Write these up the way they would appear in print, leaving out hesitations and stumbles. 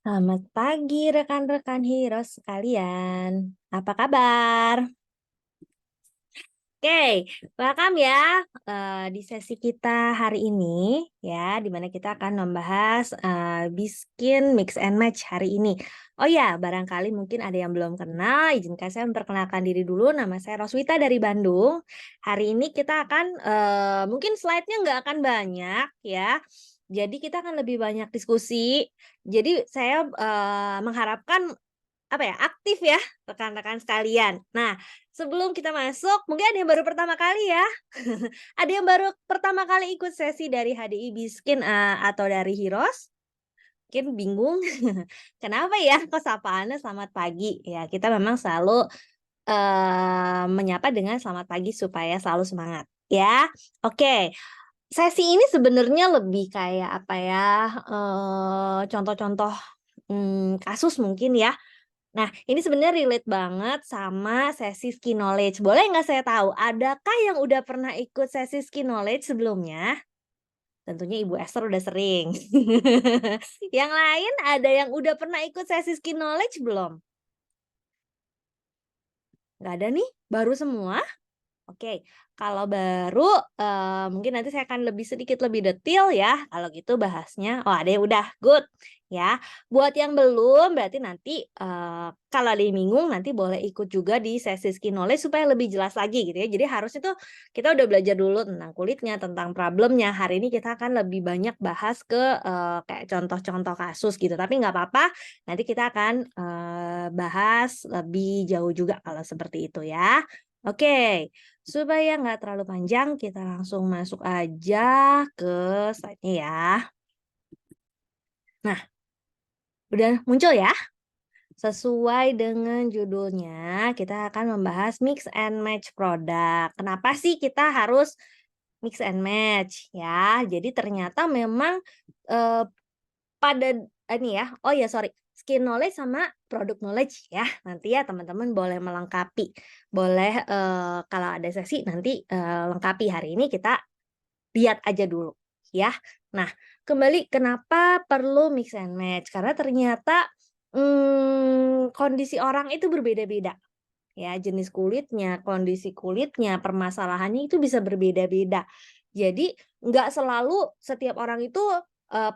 Selamat pagi rekan-rekan heroes sekalian. Apa kabar? Oke, welcome ya di sesi kita hari ini ya, di mana kita akan membahas Biskin Mix and Match hari ini. Oh ya, barangkali mungkin ada yang belum kenal, izinkan saya memperkenalkan diri dulu. Nama saya Roswita dari Bandung. Hari ini kita akan mungkin slide-nya nggak akan banyak ya. Jadi kita akan lebih banyak diskusi. Jadi saya mengharapkan apa ya, aktif ya rekan-rekan sekalian. Nah, sebelum kita masuk, mungkin ada yang baru pertama kali ya. Ada yang baru pertama kali ikut sesi dari HDI Biskin, atau dari Heroes? Mungkin bingung, kenapa ya kok sapaannya selamat pagi? Ya kita memang selalu, menyapa dengan selamat pagi supaya selalu semangat, ya. Oke, sesi ini sebenarnya lebih kayak apa ya, contoh-contoh, kasus mungkin ya. Nah, ini sebenarnya relate banget sama sesi skill knowledge. Boleh nggak saya tahu, adakah yang udah pernah ikut sesi skill knowledge sebelumnya? Tentunya Ibu Esther udah sering. Yang lain ada yang udah pernah ikut sesi skill knowledge belum? Nggak ada nih? Baru semua? Oke, kalau baru, mungkin nanti saya akan sedikit lebih detail ya, kalau gitu bahasnya. Oh, ada yang udah, good, ya. Buat yang belum, berarti nanti, kalau ada yang bingung, nanti boleh ikut juga di sesi skill knowledge supaya lebih jelas lagi gitu ya. Jadi harusnya tuh kita udah belajar dulu tentang kulitnya, tentang problemnya. Hari ini kita akan lebih banyak bahas ke, kayak contoh-contoh kasus gitu, tapi nggak apa-apa, nanti kita akan, bahas lebih jauh juga kalau seperti itu ya. Oke. Supaya nggak terlalu panjang, kita langsung masuk aja ke slide-nya ya. Nah, udah muncul ya? Sesuai dengan judulnya, kita akan membahas mix and match produk. Kenapa sih kita harus mix and match ya? Jadi ternyata memang, eee, pada ini ya, oh ya sorry, skill knowledge sama product knowledge ya. Nanti ya teman-teman boleh melengkapi, boleh, kalau ada sesi nanti, lengkapi. Hari ini kita lihat aja dulu, ya. Nah, kembali kenapa perlu mix and match, karena ternyata, kondisi orang itu berbeda-beda, ya, jenis kulitnya, kondisi kulitnya, permasalahannya itu bisa berbeda-beda. Jadi, nggak selalu setiap orang itu,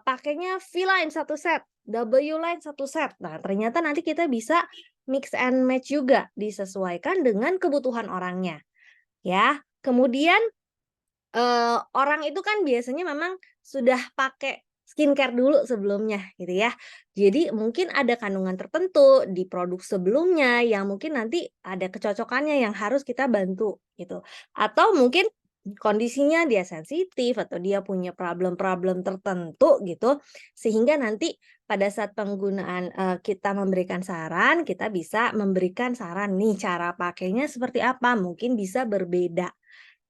pakainya V-line satu set, W-line satu set. Nah, ternyata nanti kita bisa mix and match juga, disesuaikan dengan kebutuhan orangnya, ya. Kemudian orang itu kan biasanya memang sudah pakai skincare dulu sebelumnya gitu ya. Jadi mungkin ada kandungan tertentu di produk sebelumnya yang mungkin nanti ada kecocokannya yang harus kita bantu gitu. Atau mungkin kondisinya dia sensitif atau dia punya problem-problem tertentu gitu, sehingga nanti pada saat penggunaan, kita memberikan saran, kita bisa memberikan saran nih cara pakainya seperti apa, mungkin bisa berbeda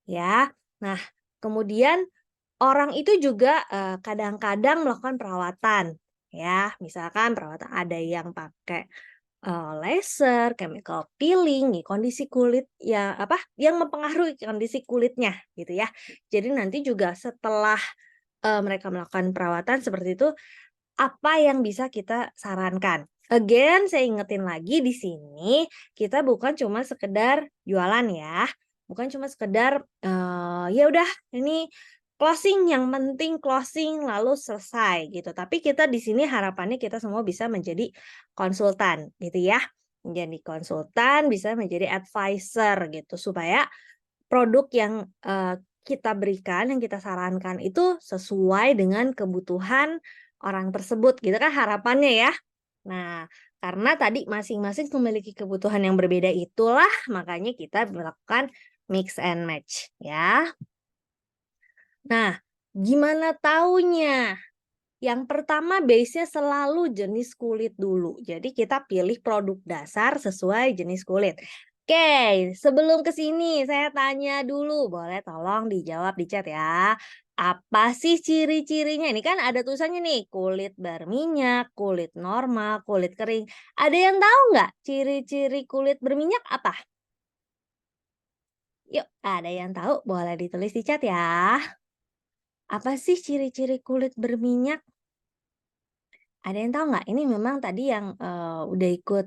ya. Nah, kemudian orang itu juga, kadang-kadang melakukan perawatan, ya. Misalkan perawatan ada yang pakai, laser, chemical peeling, nih kondisi kulit ya apa, yang mempengaruhi kondisi kulitnya, gitu ya. Jadi nanti juga setelah, mereka melakukan perawatan seperti itu, apa yang bisa kita sarankan. Again, saya ingetin lagi di sini, kita bukan cuma sekedar jualan ya, bukan cuma sekedar, ya udah ini closing, yang penting closing lalu selesai gitu. Tapi kita di sini harapannya kita semua bisa menjadi konsultan gitu ya. Menjadi konsultan, bisa menjadi advisor gitu, supaya produk yang, kita berikan, yang kita sarankan itu sesuai dengan kebutuhan orang tersebut gitu kan harapannya ya. Nah, karena tadi masing-masing memiliki kebutuhan yang berbeda itulah makanya kita melakukan mix and match ya. Nah, gimana taunya? Yang pertama base-nya selalu jenis kulit dulu. Jadi kita pilih produk dasar sesuai jenis kulit. Oke, sebelum ke sini saya tanya dulu, boleh tolong dijawab di chat ya. Apa sih ciri-cirinya? Ini kan ada tulisannya nih, kulit berminyak, kulit normal, kulit kering. Ada yang tahu nggak ciri-ciri kulit berminyak apa? Yuk, ada yang tahu? Boleh ditulis di chat ya. Apa sih ciri-ciri kulit berminyak? Ada yang tahu nggak? Ini memang tadi yang, udah ikut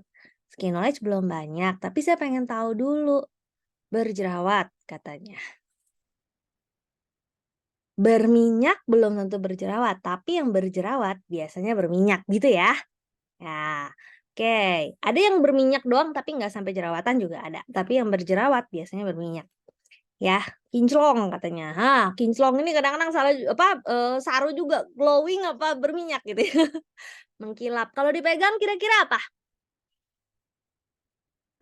Skin Knowledge belum banyak, tapi saya pengen tahu dulu. Berjerawat katanya. Berminyak belum tentu berjerawat, tapi yang berjerawat biasanya berminyak, gitu ya? Ya, oke. Ada yang berminyak doang tapi nggak sampai jerawatan juga ada, tapi yang berjerawat biasanya berminyak. Ya, kinclong katanya. Kinclong ini kadang-kadang salah saru juga, glowing apa berminyak gitu ya, mengkilap. Kalau dipegang kira-kira apa?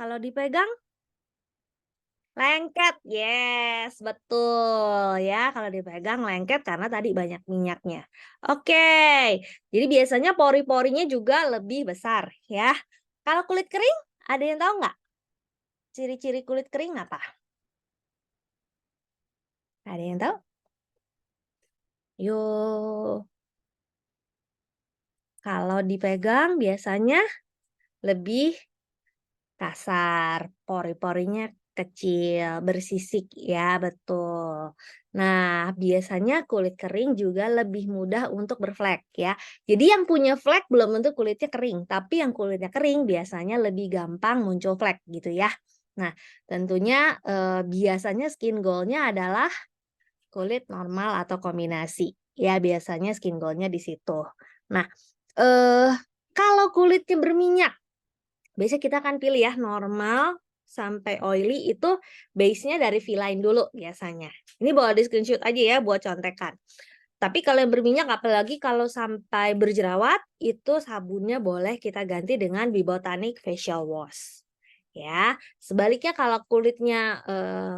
Kalau dipegang lengket, yes, betul ya, kalau dipegang lengket karena tadi banyak minyaknya. Oke, jadi biasanya pori-porinya juga lebih besar ya. Kalau kulit kering, ada yang tahu nggak ciri-ciri kulit kering apa? Ada yang tahu? Yuk, kalau dipegang biasanya lebih kasar, pori-porinya kecil, bersisik ya, betul. Nah, biasanya kulit kering juga lebih mudah untuk berflek ya. Jadi yang punya flek belum tentu kulitnya kering, tapi yang kulitnya kering biasanya lebih gampang muncul flek gitu ya. Nah, tentunya biasanya skin goal-nya adalah kulit normal atau kombinasi. Ya, biasanya skin goal-nya di situ. Nah, eh kalau kulitnya berminyak, biasanya kita akan pilih ya normal sampai oily itu base-nya dari V-line dulu biasanya. Ini boleh di-screenshot aja ya buat contekan. Tapi kalau yang berminyak apalagi kalau sampai berjerawat, itu sabunnya boleh kita ganti dengan Bibotanic Facial Wash. Ya, sebaliknya kalau kulitnya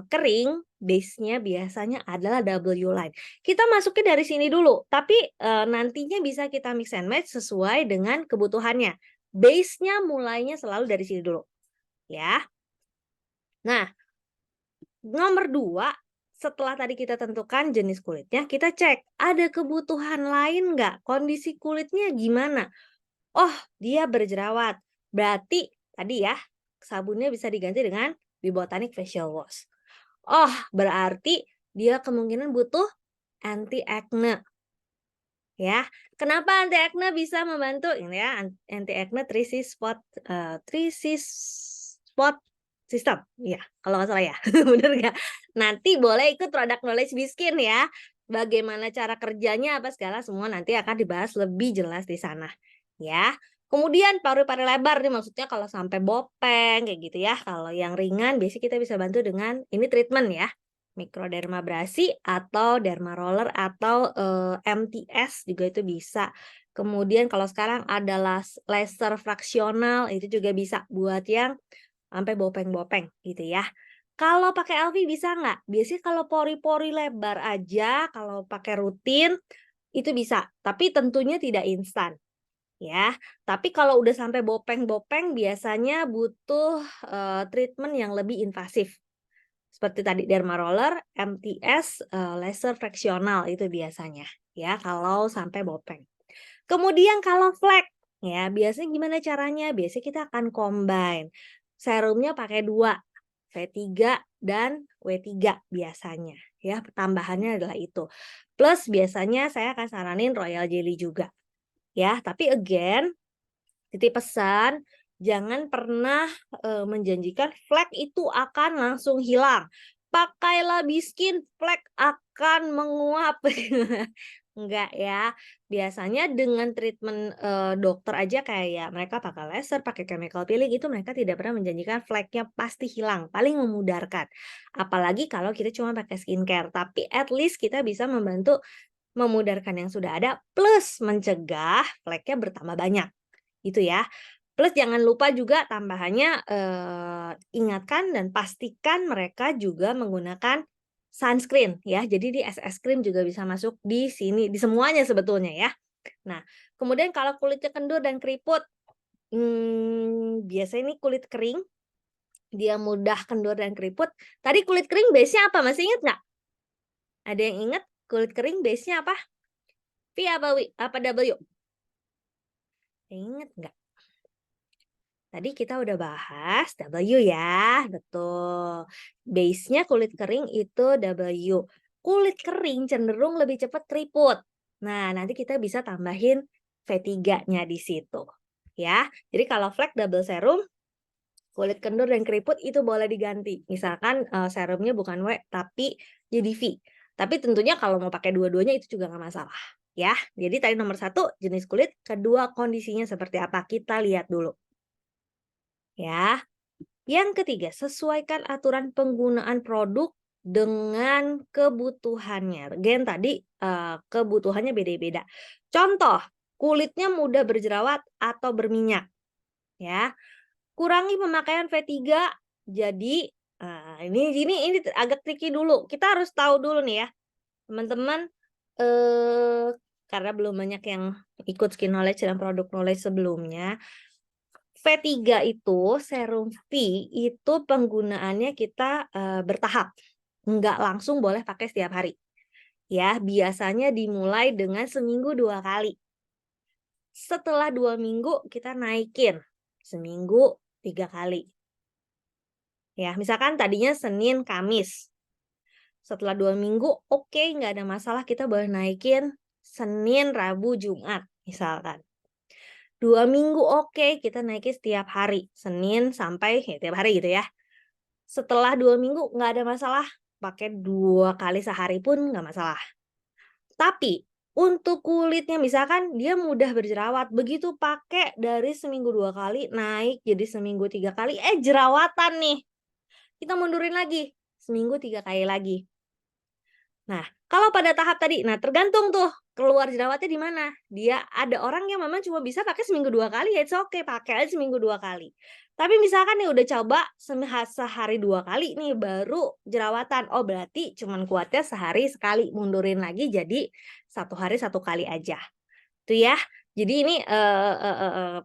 kering, base-nya biasanya adalah W line. Kita masuknya dari sini dulu, tapi nantinya bisa kita mix and match sesuai dengan kebutuhannya. Base-nya mulainya selalu dari sini dulu, ya. Nah, nomor 2, setelah tadi kita tentukan jenis kulitnya, kita cek ada kebutuhan lain nggak? Kondisi kulitnya gimana? Oh, dia berjerawat. Berarti tadi ya, sabunnya bisa diganti dengan Bibotanic Facial Wash. Oh, berarti dia kemungkinan butuh anti acne. Ya, kenapa anti acne bisa membantu? Ini ya, anti acne Spot System. Iya, kalau nggak salah ya, bener nggak? Nanti boleh ikut product knowledge Biskin ya. Bagaimana cara kerjanya apa segala semua nanti akan dibahas lebih jelas di sana. Ya. Kemudian pori-pori lebar nih maksudnya kalau sampai bopeng kayak gitu ya. Kalau yang ringan biasanya kita bisa bantu dengan ini treatment ya. Mikrodermabrasi atau derma roller atau, MTS juga itu bisa. Kemudian kalau sekarang ada laser fraksional itu juga bisa buat yang sampai bopeng-bopeng gitu ya. Kalau pakai LV bisa nggak? Biasanya kalau pori-pori lebar aja kalau pakai rutin itu bisa, tapi tentunya tidak instan ya. Tapi kalau udah sampai bopeng-bopeng biasanya butuh, treatment yang lebih invasif. Seperti tadi derma roller, MTS, laser fraksional itu biasanya ya kalau sampai bopeng. Kemudian kalau flek ya biasanya gimana caranya? Biasanya kita akan combine. Serumnya pakai 2, V3 dan W3 biasanya ya, tambahannya adalah itu. Plus biasanya saya akan saranin royal jelly juga ya, tapi again titip pesan, jangan pernah, menjanjikan flek itu akan langsung hilang. Pakailah Biskin, flek akan menguap. Enggak ya. Biasanya dengan treatment, dokter aja kayak mereka pakai laser, pakai chemical peeling, itu mereka tidak pernah menjanjikan fleknya pasti hilang, paling memudarkan. Apalagi kalau kita cuma pakai skincare, tapi at least kita bisa membantu memudarkan yang sudah ada, plus mencegah fleknya bertambah banyak. Gitu ya. Plus jangan lupa juga tambahannya, ingatkan dan pastikan mereka juga menggunakan sunscreen ya. Jadi di es krim juga bisa masuk di sini, di semuanya sebetulnya ya. Nah, kemudian kalau kulitnya kendur dan keriput, biasanya ini kulit kering, dia mudah kendur dan keriput. Tadi kulit kering base-nya apa, masih ingat nggak? Ada yang ingat kulit kering base-nya apa? V apa W? Ingat nggak? Tadi kita udah bahas W ya, betul. Base-nya kulit kering itu W. Kulit kering cenderung lebih cepat keriput. Nah, nanti kita bisa tambahin V3-nya di situ. Ya, jadi kalau flek double serum, kulit kendur dan keriput itu boleh diganti. Misalkan serumnya bukan W tapi jadi V. Tapi tentunya kalau mau pakai dua-duanya itu juga nggak masalah. Ya, jadi tadi nomor 1 jenis kulit, kedua kondisinya seperti apa kita lihat dulu. Ya, yang ketiga sesuaikan aturan penggunaan produk dengan kebutuhannya. Gen tadi kebutuhannya beda-beda. Contoh, kulitnya mudah berjerawat atau berminyak. Ya, kurangi pemakaian V3 jadi ini agak tricky dulu. Kita harus tahu dulu nih ya, teman-teman, karena belum banyak yang ikut Skin Knowledge dan Produk Knowledge sebelumnya. V3 itu, serum V itu penggunaannya kita bertahap, nggak langsung boleh pakai setiap hari. Ya, biasanya dimulai dengan seminggu 2 kali. Setelah 2 minggu kita naikin, seminggu 3 kali. Ya, misalkan tadinya Senin, Kamis. Setelah 2 minggu, oke, nggak ada masalah, kita boleh naikin Senin, Rabu, Jumat, misalkan. 2 minggu oke, kita naikin setiap hari, Senin sampai ya tiap hari gitu ya. Setelah 2 minggu nggak ada masalah, pakai 2 kali sehari pun nggak masalah. Tapi untuk kulitnya misalkan dia mudah berjerawat, begitu pakai dari seminggu 2 kali naik jadi seminggu 3 kali, jerawatan nih. Kita mundurin lagi, seminggu 3 kali lagi. Nah, kalau pada tahap tadi, nah tergantung tuh keluar jerawatnya di mana. Dia ada orang yang memang cuma bisa pakai seminggu 2 kali, ya it's okay, pakai aja seminggu 2 kali. Tapi misalkan nih udah coba sehari 2 kali nih baru jerawatan, oh berarti cuman kuatnya sehari sekali, mundurin lagi jadi 1 hari 1 kali aja. Tuh ya. Jadi ini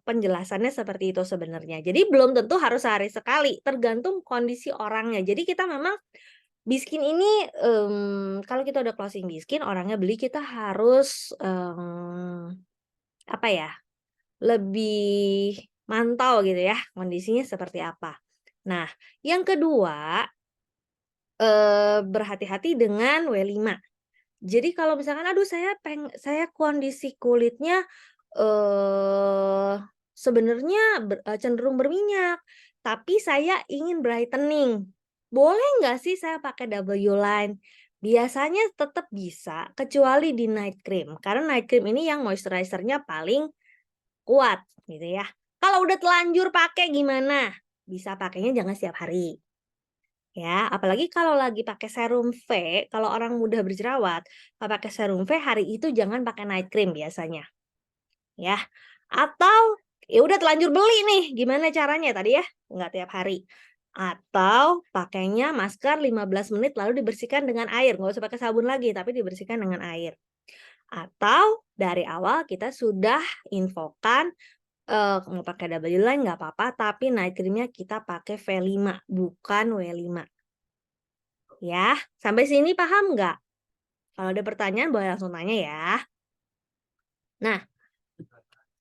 penjelasannya seperti itu sebenarnya. Jadi belum tentu harus sehari sekali, tergantung kondisi orangnya. Jadi kita memang Biskin ini, kalau kita udah closing Biskin, orangnya beli, kita harus, apa ya, lebih mantau gitu ya, kondisinya seperti apa. Nah, yang kedua, berhati-hati dengan W5. Jadi kalau misalkan, aduh saya kondisi kulitnya, sebenarnya cenderung berminyak, tapi saya ingin brightening. Boleh nggak sih saya pakai W-line? Biasanya tetap bisa, kecuali di night cream. Karena night cream ini yang moisturizer-nya paling kuat gitu ya. Kalau udah telanjur pakai gimana? Bisa pakainya jangan setiap hari. Ya, apalagi kalau lagi pakai serum V, kalau orang mudah berjerawat, kalau pakai serum V hari itu jangan pakai night cream biasanya. Ya. Atau ya udah telanjur beli nih, gimana caranya tadi ya? Nggak tiap hari. Atau pakainya masker 15 menit lalu dibersihkan dengan air, nggak usah pakai sabun lagi, tapi dibersihkan dengan air. Atau dari awal kita sudah infokan mau pakai W-line nggak apa-apa, tapi night cream-nya kita pakai V5, bukan W5. Ya, sampai sini paham nggak? Kalau ada pertanyaan boleh langsung tanya ya. Nah,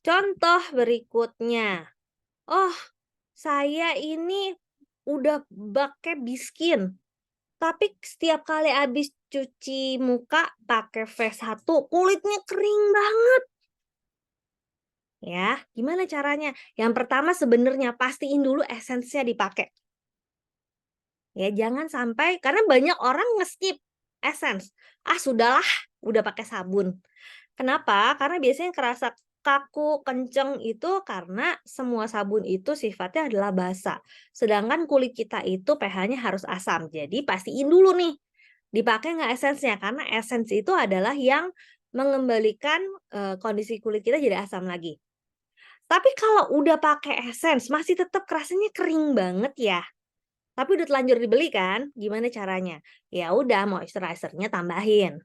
contoh berikutnya. Oh, saya ini udah pakai Biskin, tapi setiap kali habis cuci muka pakai V1, kulitnya kering banget. Ya, gimana caranya? Yang pertama sebenarnya pastiin dulu esensnya dipakai. Ya, jangan sampai karena banyak orang nge-skip essence. Ah, sudahlah, udah pakai sabun. Kenapa? Karena biasanya kerasa kaku, kenceng itu karena semua sabun itu sifatnya adalah basa. Sedangkan kulit kita itu pH-nya harus asam. Jadi pastiin dulu nih, dipakai nggak esensnya? Karena esens itu adalah yang mengembalikan kondisi kulit kita jadi asam lagi. Tapi kalau udah pakai esens masih tetap rasanya kering banget ya. Tapi udah telanjur dibeli kan, gimana caranya? Ya udah moisturizer-nya tambahin.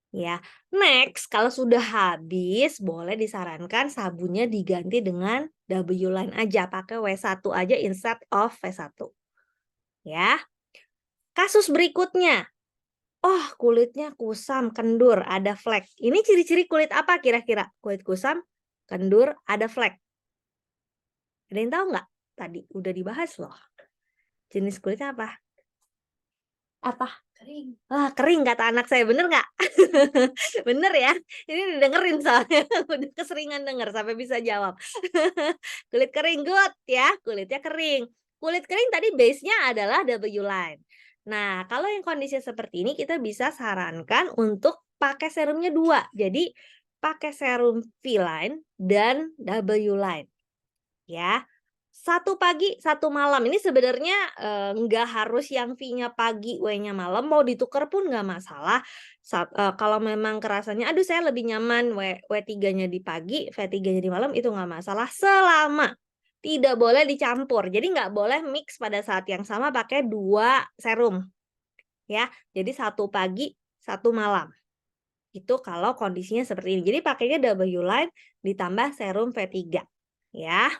Ya, next kalau sudah habis boleh disarankan sabunnya diganti dengan W-line aja, pakai W1 aja instead of V1. Ya. Kasus berikutnya. Oh, kulitnya kusam, kendur, ada flek. Ini ciri-ciri kulit apa kira-kira? Kulit kusam, kendur, ada flek. Ada yang tahu nggak? Tadi udah dibahas loh. Jenis kulitnya apa? Apa? Kering. Wah, kering kata anak saya, bener nggak? Bener ya? Ini didengerin soalnya, udah keseringan denger sampai bisa jawab. Kulit kering, good ya, kulitnya kering. Kulit kering tadi base-nya adalah W line. Nah, kalau yang kondisi seperti ini kita bisa sarankan untuk pakai serumnya 2. Jadi, pakai serum V line dan W line ya. 1 pagi, 1 malam. Ini sebenarnya, nggak harus yang V-nya pagi, W-nya malam, mau ditukar pun nggak masalah. Kalau memang kerasanya, "Aduh saya lebih nyaman W3-nya di pagi, V3-nya di malam," itu nggak masalah, selama tidak boleh dicampur. Jadi nggak boleh mix pada saat yang sama pakai 2 serum, ya. Jadi 1 pagi, 1 malam. Itu kalau kondisinya seperti ini. Jadi pakainya W line ditambah serum V3, ya.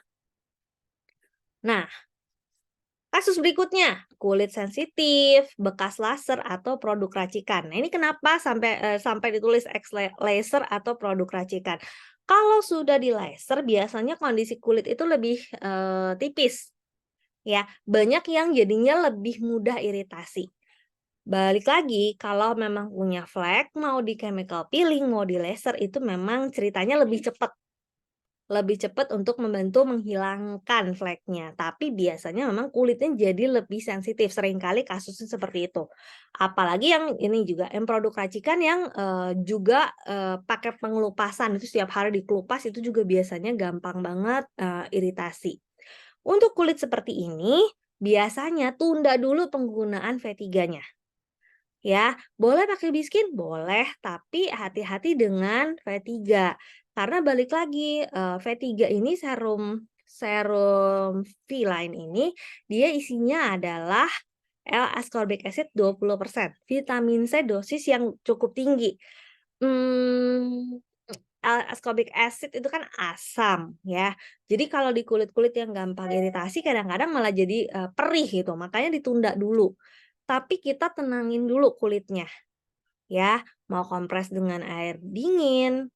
Nah, kasus berikutnya, kulit sensitif, bekas laser atau produk racikan. Nah, ini kenapa sampai ditulis laser atau produk racikan. Kalau sudah di laser biasanya kondisi kulit itu lebih, tipis, ya. Banyak yang jadinya lebih mudah iritasi. Balik lagi, kalau memang punya flek, mau di chemical peeling, mau di laser, itu memang ceritanya lebih cepat untuk membantu menghilangkan fleknya, tapi biasanya memang kulitnya jadi lebih sensitif, seringkali kasusnya seperti itu. Apalagi yang ini juga, yang produk racikan yang, juga, pakai pengelupasan, itu setiap hari dikelupas, itu juga biasanya gampang banget, iritasi. Untuk kulit seperti ini, biasanya tunda dulu penggunaan V3-nya. Ya, boleh pakai biskin? Boleh, tapi hati-hati dengan V3. Karena balik lagi, V3 ini serum serum V-Line ini, dia isinya adalah L-ascorbic acid 20%, vitamin C dosis yang cukup tinggi. Mmm, L-ascorbic acid itu kan asam ya. Jadi kalau di kulit-kulit yang gampang iritasi kadang-kadang malah jadi, perih gitu, makanya ditunda dulu. Tapi kita tenangin dulu kulitnya. Ya, mau kompres dengan air dingin,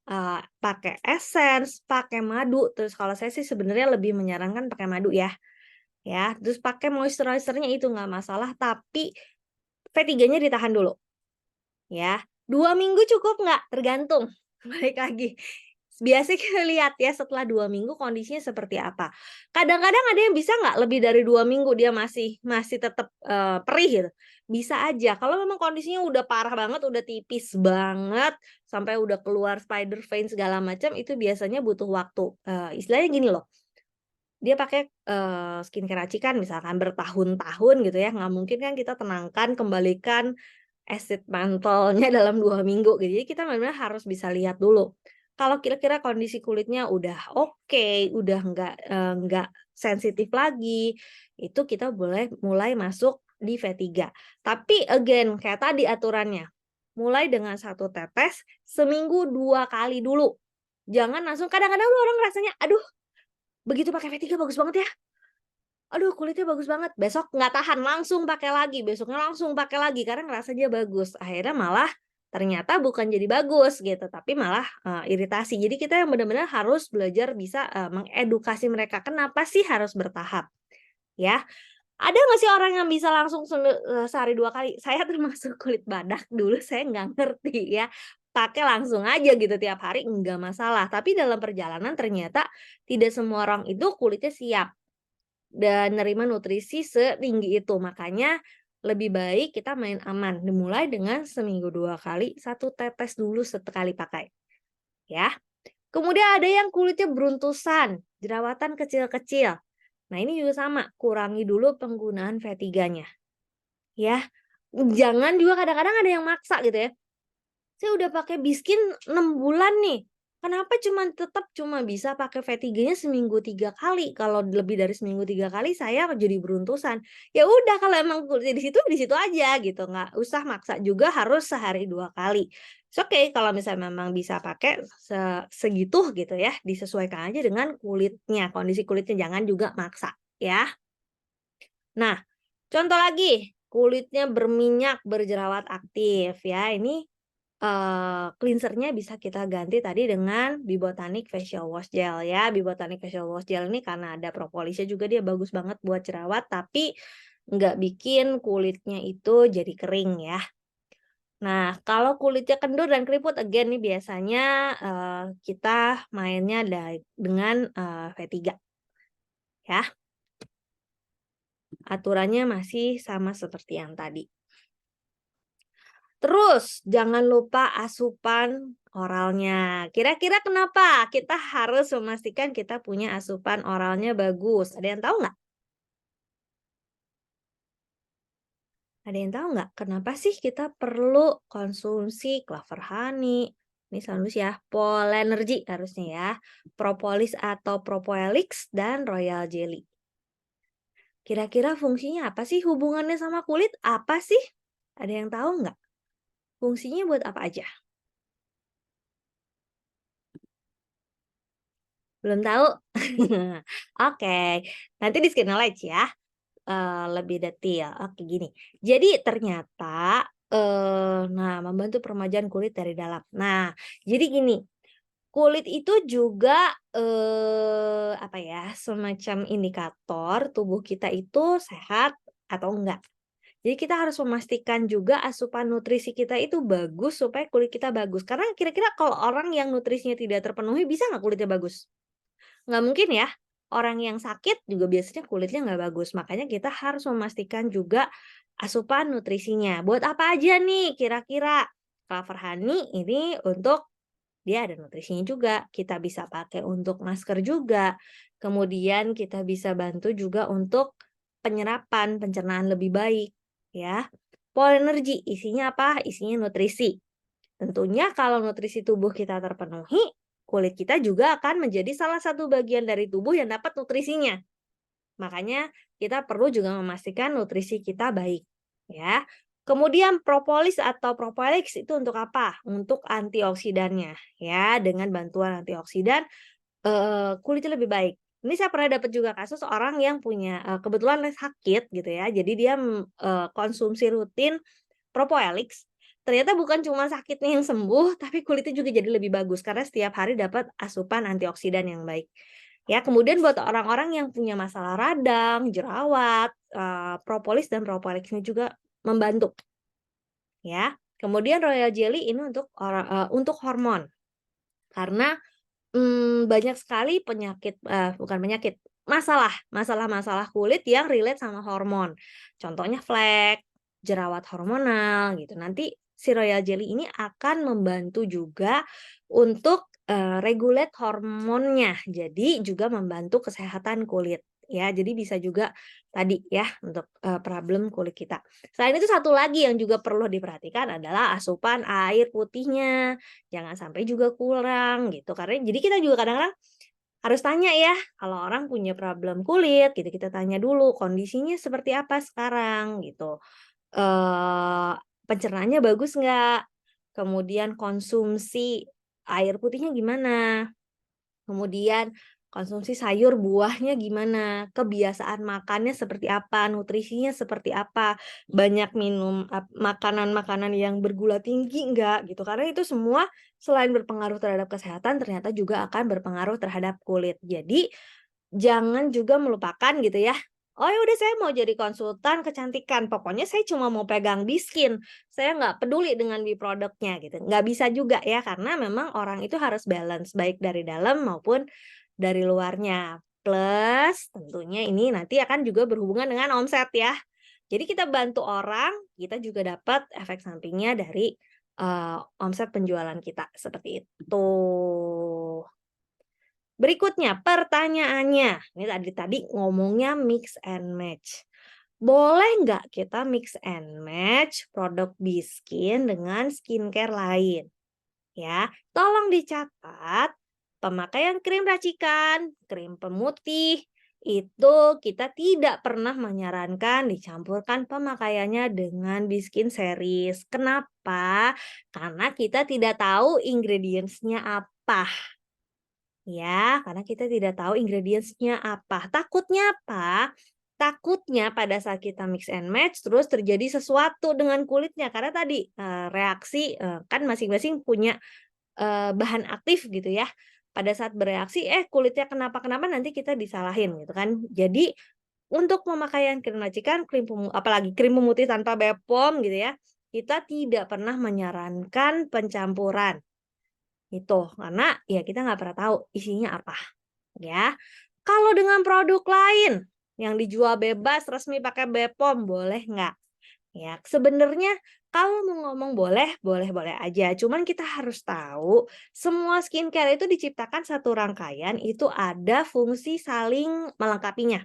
pakai essence, pakai madu, terus kalau saya sih sebenarnya lebih menyarankan pakai madu ya, terus pakai moisturizer-nya itu nggak masalah, tapi V3-nya ditahan dulu, ya. 2 minggu cukup nggak? Tergantung, balik lagi. Biasanya kita lihat ya setelah 2 minggu kondisinya seperti apa. Kadang-kadang ada yang bisa nggak lebih dari 2 minggu dia masih masih tetap, perih gitu? Bisa aja, kalau memang kondisinya udah parah banget, udah tipis banget, sampai udah keluar spider vein segala macam, itu biasanya butuh waktu. Istilahnya gini loh, dia pakai, skincare racikan misalkan bertahun-tahun gitu ya, nggak mungkin kan kita tenangkan, kembalikan acid mantolnya dalam 2 minggu gitu. Jadi kita benar-benar harus bisa lihat dulu. Kalau kira-kira kondisi kulitnya udah oke, udah nggak sensitif lagi, itu kita boleh mulai masuk di V3. Tapi again, kayak tadi aturannya, mulai dengan 1 tetes, seminggu 2 kali dulu. Jangan langsung kadang-kadang orang rasanya, "Aduh, begitu pakai V3 bagus banget ya. Aduh kulitnya bagus banget." Besok nggak tahan, langsung pakai lagi, besoknya langsung pakai lagi, karena ngerasa dia bagus. Akhirnya malah ternyata bukan jadi bagus gitu, tapi malah, iritasi. Jadi kita yang benar-benar harus belajar bisa, mengedukasi mereka, kenapa sih harus bertahap, ya. Ada nggak sih orang yang bisa langsung sehari 2 kali? Saya termasuk kulit badak dulu saya nggak ngerti ya, pakai langsung aja gitu tiap hari nggak masalah, tapi dalam perjalanan ternyata tidak semua orang itu kulitnya siap. Dan nerima nutrisi setinggi itu. Makanya lebih baik kita main aman. Dimulai dengan seminggu 2 kali, 1 tetes dulu sekali pakai, ya. Kemudian ada yang kulitnya beruntusan, jerawatan kecil-kecil. Nah, ini juga sama, kurangi dulu penggunaan V3-nya, ya. Jangan juga kadang-kadang ada yang maksa gitu ya. Saya udah pakai Biskin 6 bulan nih, kenapa tetap cuma bisa pakai V3-nya seminggu 3 kali, kalau lebih dari seminggu 3 kali saya jadi beruntusan. Ya udah kalau emang kulitnya di situ aja gitu, nggak usah maksa juga harus sehari 2 kali. It's okay kalau misalnya memang bisa pakai segitu gitu ya, disesuaikan aja dengan kulitnya, kondisi kulitnya, jangan juga maksa ya. Nah, contoh lagi, kulitnya berminyak, berjerawat aktif ya, ini cleanser-nya bisa kita ganti tadi dengan Bibotanic Facial Wash Gel ya. Bibotanic Facial Wash Gel ini karena ada propolisnya juga dia bagus banget buat jerawat, tapi nggak bikin kulitnya itu jadi kering ya. Nah, kalau kulitnya kendur dan keriput, again nih biasanya, kita mainnya dengan, V3 ya. Aturannya masih sama seperti yang tadi. Terus jangan lupa asupan oralnya. Kira-kira kenapa kita harus memastikan kita punya asupan oralnya bagus? Ada yang tahu nggak? Ada yang tahu nggak kenapa sih kita perlu konsumsi clover honey, ini sanus ya, Polenergy harusnya ya, propolis atau propoelix, dan royal jelly. Kira-kira fungsinya apa sih hubungannya sama kulit? Apa sih? Ada yang tahu nggak? Fungsinya buat apa aja? Belum tahu? Oke, nanti di skin knowledge ya, lebih detail. Oke, gini. Jadi ternyata, nah membantu peremajaan kulit dari dalam. Nah, jadi gini, kulit itu juga, apa ya, semacam indikator tubuh kita itu sehat atau enggak. Jadi kita harus memastikan juga asupan nutrisi kita itu bagus supaya kulit kita bagus. Karena kira-kira kalau orang yang nutrisinya tidak terpenuhi bisa nggak kulitnya bagus? Nggak mungkin ya. Orang yang sakit juga biasanya kulitnya nggak bagus. Makanya kita harus memastikan juga asupan nutrisinya. Buat apa aja nih kira-kira? Clover honey ini untuk dia ada nutrisinya juga. Kita bisa pakai untuk masker juga. Kemudian kita bisa bantu juga untuk penyerapan, pencernaan lebih baik, ya. Polenergy isinya apa? Isinya nutrisi. Tentunya kalau nutrisi tubuh kita terpenuhi, kulit kita juga akan menjadi salah satu bagian dari tubuh yang dapat nutrisinya. Makanya kita perlu juga memastikan nutrisi kita baik, ya. Kemudian propolis atau propoelix itu untuk apa? Untuk antioksidannya, ya. Dengan bantuan antioksidan, kulitnya lebih baik. Ini saya pernah dapat juga kasus orang yang punya, kebetulan sakit gitu ya, jadi dia, konsumsi rutin propoelix, ternyata bukan cuma sakitnya yang sembuh, tapi kulitnya juga jadi lebih bagus karena setiap hari dapat asupan antioksidan yang baik. Ya, kemudian buat orang-orang yang punya masalah radang, jerawat, propolis dan propoelix ini juga membantu, ya. Kemudian royal jelly ini untuk hormon, karena, banyak sekali penyakit bukan penyakit, masalah-masalah kulit yang relate sama hormon. Contohnya flek, jerawat hormonal gitu. Nanti si royal jelly ini akan membantu juga untuk, regulate hormonnya. Jadi juga membantu kesehatan kulit ya. Jadi bisa juga tadi ya untuk, problem kulit kita. Selain itu satu lagi yang juga perlu diperhatikan adalah asupan air putihnya. Jangan sampai juga kurang gitu, karena jadi kita juga kadang-kadang harus tanya ya, kalau orang punya problem kulit gitu, kita tanya dulu kondisinya seperti apa sekarang gitu, eee, pencernaannya bagus nggak? Kemudian konsumsi air putihnya gimana? Kemudian konsumsi sayur buahnya gimana, kebiasaan makannya seperti apa, nutrisinya seperti apa, banyak minum makanan-makanan yang bergula tinggi enggak gitu. Karena itu semua selain berpengaruh terhadap kesehatan ternyata juga akan berpengaruh terhadap kulit. Jadi jangan juga melupakan gitu ya, "Oh ya udah saya mau jadi konsultan kecantikan, pokoknya saya cuma mau pegang di-skin, saya nggak peduli dengan produknya," gitu. Nggak bisa juga ya, karena memang orang itu harus balance, baik dari dalam maupun dari luarnya. Plus tentunya ini nanti akan juga berhubungan dengan omset ya. Jadi kita bantu orang, kita juga dapat efek sampingnya dari, omset penjualan kita, seperti itu. Berikutnya pertanyaannya, ini tadi ngomongnya mix and match. Boleh nggak kita mix and match produk Biskin dengan skincare lain? Ya, tolong dicatat, pemakaian krim racikan, krim pemutih, itu kita tidak pernah menyarankan dicampurkan pemakaiannya dengan Biskin series. Kenapa? Karena kita tidak tahu ingredients-nya apa. Ya, karena kita tidak tahu ingredients-nya apa. Takutnya apa? Takutnya pada saat kita mix and match terus terjadi sesuatu dengan kulitnya karena tadi, reaksi, kan masing-masing punya, bahan aktif gitu ya. Pada saat bereaksi, kulitnya kenapa-kenapa nanti kita disalahin gitu kan. Jadi untuk pemakaian krim racikan, apalagi krim pemutih tanpa BPOM gitu ya, kita tidak pernah menyarankan pencampuran. Itu, karena ya kita nggak pernah tahu isinya apa, ya. Kalau dengan produk lain yang dijual bebas resmi pakai BPOM, boleh nggak? Ya, sebenarnya kalau mau ngomong boleh, boleh-boleh aja. Cuman kita harus tahu, semua skincare itu diciptakan satu rangkaian, itu ada fungsi saling melengkapinya.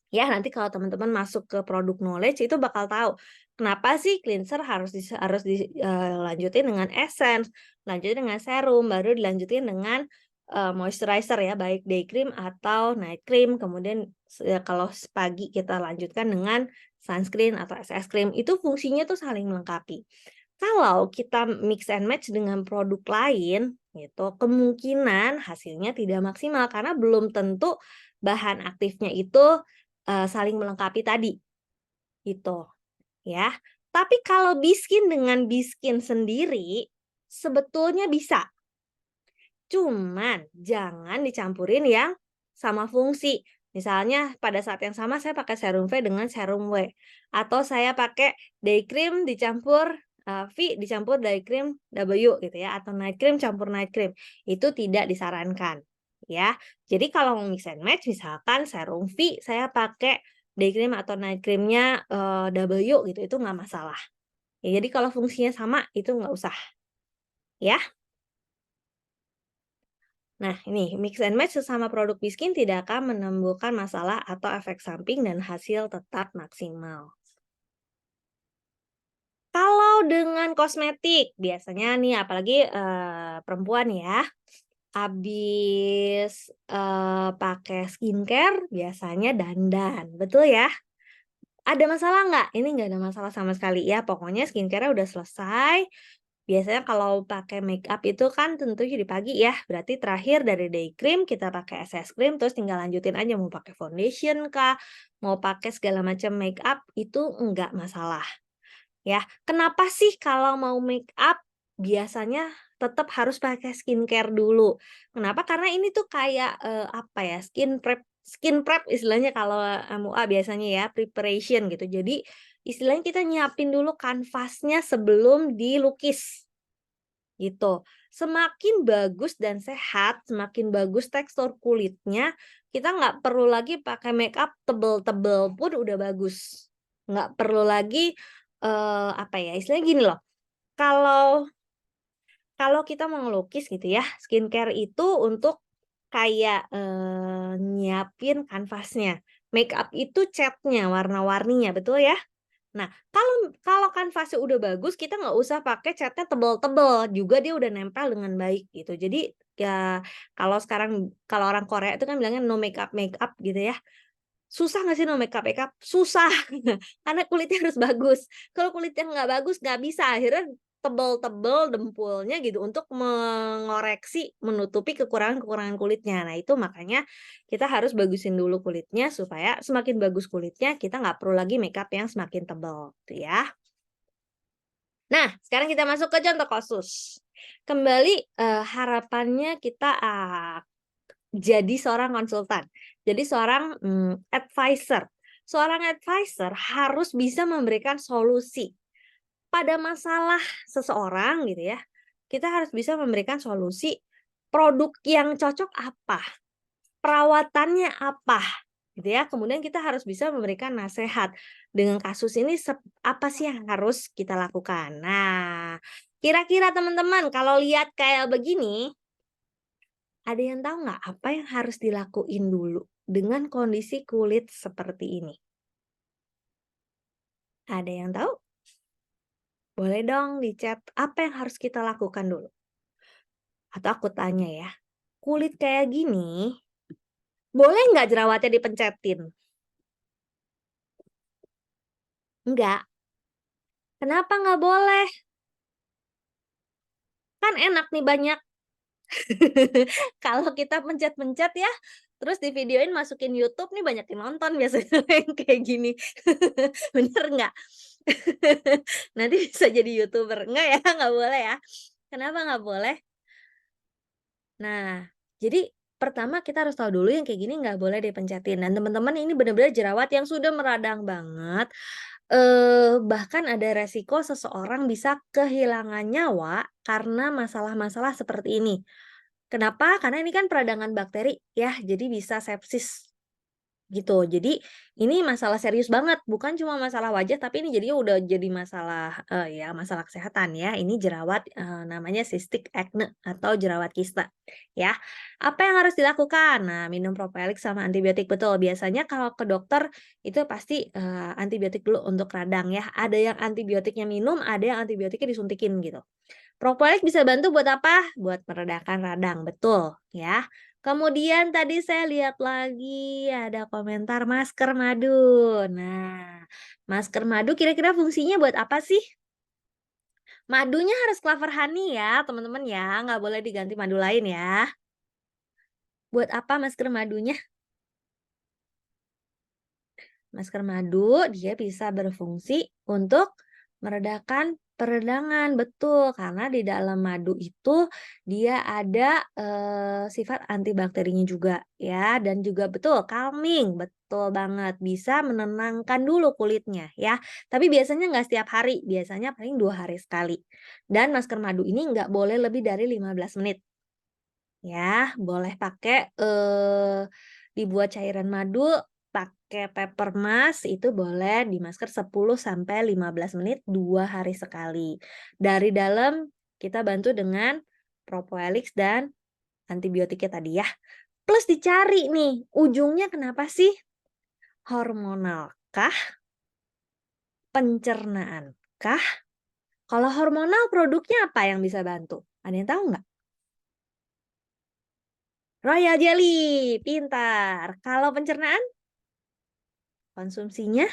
Ya, nanti kalau teman-teman masuk ke produk knowledge itu bakal tahu, kenapa sih cleanser harus dilanjutin dengan essence, lanjutin dengan serum, baru dilanjutin dengan, moisturizer ya, baik day cream atau night cream, kemudian kalau pagi kita lanjutkan dengan sunscreen atau SPF cream, itu fungsinya tuh saling melengkapi. Kalau kita mix and match dengan produk lain, gitu, kemungkinan hasilnya tidak maksimal karena belum tentu bahan aktifnya itu saling melengkapi tadi, gitu, ya. Tapi kalau biskin dengan biskin sendiri, sebetulnya bisa, cuman jangan dicampurin yang sama fungsi. Misalnya pada saat yang sama saya pakai serum V dengan serum W, atau saya pakai day cream dicampur, V dicampur day cream W gitu ya, atau night cream campur night cream, itu tidak disarankan, ya. Jadi kalau mau mix and match misalkan serum V saya pakai day cream atau night cream-nya, W gitu, itu nggak masalah. Ya jadi kalau fungsinya sama itu nggak usah, ya. Nah, ini mix and match sesama produk biskin tidak akan menimbulkan masalah atau efek samping dan hasil tetap maksimal. Kalau dengan kosmetik, biasanya nih apalagi, perempuan ya, habis, pakai skincare biasanya dandan, betul ya? Ada masalah nggak? Ini nggak ada masalah sama sekali ya, pokoknya skincare-nya udah selesai. Biasanya kalau pakai make up itu kan tentunya di pagi ya, berarti terakhir dari day cream kita pakai SPF cream terus tinggal lanjutin aja mau pakai foundation kah, mau pakai segala macam make up itu enggak masalah, ya. Kenapa sih kalau mau make up biasanya tetap harus pakai skincare dulu? Kenapa? Karena ini tuh kayak, apa ya, skin prep istilahnya kalau MUA biasanya ya, preparation gitu. Jadi istilahnya kita nyiapin dulu kanvasnya sebelum dilukis. Gitu. Semakin bagus dan sehat, semakin bagus tekstur kulitnya, kita nggak perlu lagi pakai makeup tebel-tebel pun udah bagus. Nggak perlu lagi, apa ya, istilahnya gini loh, kalau kalau kita mau ngelukis gitu ya, skincare itu untuk kayak, nyiapin kanvasnya. Makeup itu catnya, warna-warninya, betul ya? Nah, kalau kanvasnya udah bagus, kita nggak usah pakai catnya tebel-tebel, juga dia udah nempel dengan baik gitu. Jadi, ya kalau orang Korea itu kan bilangnya no makeup gitu ya. Susah nggak sih no makeup? Susah, karena kulitnya harus bagus. Kalau kulitnya nggak bagus, nggak bisa, akhirnya tebel-tebel dempulnya gitu untuk mengoreksi, menutupi kekurangan-kekurangan kulitnya. Nah, itu makanya kita harus bagusin dulu kulitnya supaya semakin bagus kulitnya, kita nggak perlu lagi makeup yang semakin tebel, tuh ya. Nah, sekarang kita masuk ke contoh kasus. Kembali, harapannya kita, jadi seorang konsultan, jadi seorang, advisor. Seorang advisor harus bisa memberikan solusi pada masalah seseorang gitu ya, kita harus bisa memberikan solusi, produk yang cocok apa, perawatannya apa, gitu ya. Kemudian kita harus bisa memberikan nasihat, dengan kasus ini apa sih yang harus kita lakukan. Nah, kira-kira teman-teman kalau lihat kayak begini, ada yang tahu nggak apa yang harus dilakuin dulu dengan kondisi kulit seperti ini? Ada yang tahu? Boleh dong di-chat, apa yang harus kita lakukan dulu? Atau aku tanya ya, kulit kayak gini, boleh nggak jerawatnya dipencetin? Enggak. Kenapa nggak boleh? Kan enak nih banyak. Kalau kita pencet-pencet ya, terus divideoin masukin YouTube nih banyak yang nonton biasanya yang kayak gini. Bener nggak? Nanti bisa jadi YouTuber. Enggak ya, nggak boleh ya. Kenapa nggak boleh? Nah, jadi pertama kita harus tahu dulu yang kayak gini nggak boleh dipencetin dan teman-teman ini benar-benar jerawat yang sudah meradang banget, bahkan ada resiko seseorang bisa kehilangan nyawa karena masalah-masalah seperti ini. Kenapa? Karena ini kan peradangan bakteri ya, jadi bisa sepsis. Gitu. Jadi ini masalah serius banget, bukan cuma masalah wajah, tapi ini jadinya udah jadi masalah, ya masalah kesehatan ya. Ini jerawat, namanya cystic acne atau jerawat kista, ya. Apa yang harus dilakukan? Nah, minum propiolic sama antibiotik, betul. Biasanya kalau ke dokter itu pasti, antibiotik dulu untuk radang ya. Ada yang antibiotiknya minum, ada yang antibiotiknya disuntikin gitu. Propolis bisa bantu buat apa? Buat meredakan radang, betul ya. Kemudian tadi saya lihat lagi ada komentar masker madu. Nah, masker madu kira-kira fungsinya buat apa sih? Madunya harus clover honey ya, teman-teman ya, nggak boleh diganti madu lain ya. Buat apa masker madunya? Masker madu dia bisa berfungsi untuk meredakan peradangan, betul. Karena di dalam madu itu dia ada, sifat antibakterinya juga ya, dan juga betul calming, betul banget, bisa menenangkan dulu kulitnya ya. Tapi biasanya nggak setiap hari, biasanya paling 2 hari sekali. Dan masker madu ini nggak boleh lebih dari 15 menit. Ya, boleh pakai, dibuat cairan madu, pakai paper mask, itu boleh di masker 10 sampai 15 menit 2 hari sekali. Dari dalam kita bantu dengan propolis dan antibiotiknya tadi ya. Plus dicari nih, ujungnya kenapa sih? Hormonal kah? Pencernaan kah? Kalau hormonal produknya apa yang bisa bantu? Ada yang tahu nggak? Royal jelly, pintar. Kalau pencernaan? Konsumsinya,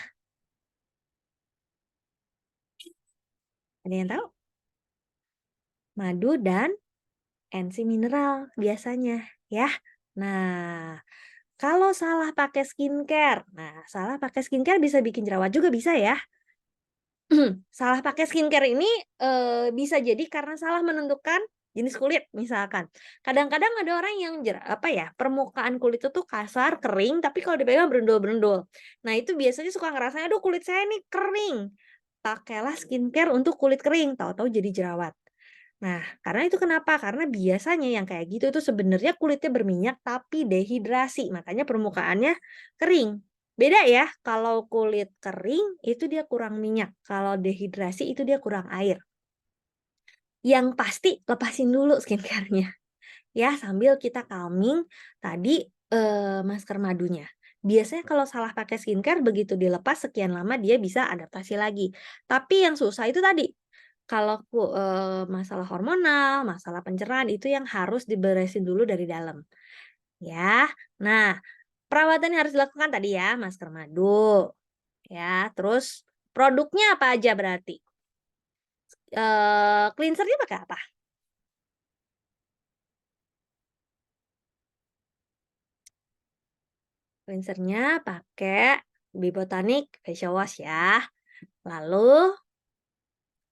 ada yang tahu? Madu dan enzim mineral biasanya, ya. Nah, kalau salah pakai skincare, salah pakai skincare bisa bikin jerawat juga bisa ya. Salah pakai skincare ini, bisa jadi karena salah menentukan jenis kulit misalkan. Kadang-kadang ada orang yang apa ya, permukaan kulit itu tuh kasar, kering, tapi kalau dipegang berendul-berendul. Nah, itu biasanya suka ngerasanya, "Aduh kulit saya nih kering." Pakailah skincare untuk kulit kering, tahu-tahu jadi jerawat. Nah, karena itu kenapa? Karena biasanya yang kayak gitu itu sebenarnya kulitnya berminyak tapi dehidrasi, makanya permukaannya kering. Beda ya, kalau kulit kering itu dia kurang minyak, kalau dehidrasi itu dia kurang air. Yang pasti lepasin dulu skincare-nya ya, sambil kita calming tadi, masker madunya. Biasanya kalau salah pakai skincare begitu dilepas sekian lama dia bisa adaptasi lagi. Tapi yang susah itu tadi, kalau masalah hormonal, masalah pencerahan itu yang harus diberesin dulu dari dalam, ya. Nah, perawatan yang harus dilakukan tadi ya, masker madu, ya, terus produknya apa aja berarti? Cleanser-nya pakai apa? Cleanser-nya pakai Bibotanic Facial Wash ya. Lalu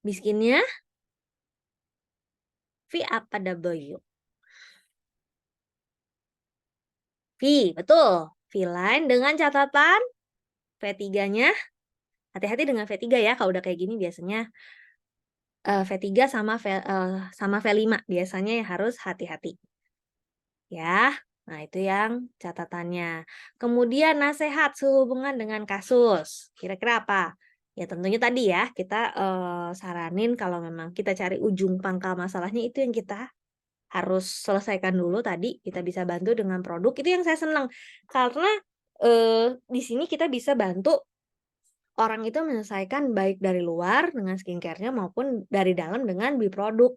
miskinnya V apa W? V, betul. V-line dengan catatan V3-nya, hati-hati dengan V3 ya kalau udah kayak gini biasanya, V3 sama V5 biasanya yang harus hati-hati, ya. Nah itu yang catatannya. Kemudian nasehat sehubungan dengan kasus, kira-kira apa? Ya tentunya tadi ya kita, saranin kalau memang kita cari ujung pangkal masalahnya itu yang kita harus selesaikan dulu tadi, kita bisa bantu dengan produk, itu yang saya senang. Karena, di sini kita bisa bantu orang itu menyelesaikan baik dari luar dengan skincare-nya maupun dari dalam dengan beli produk,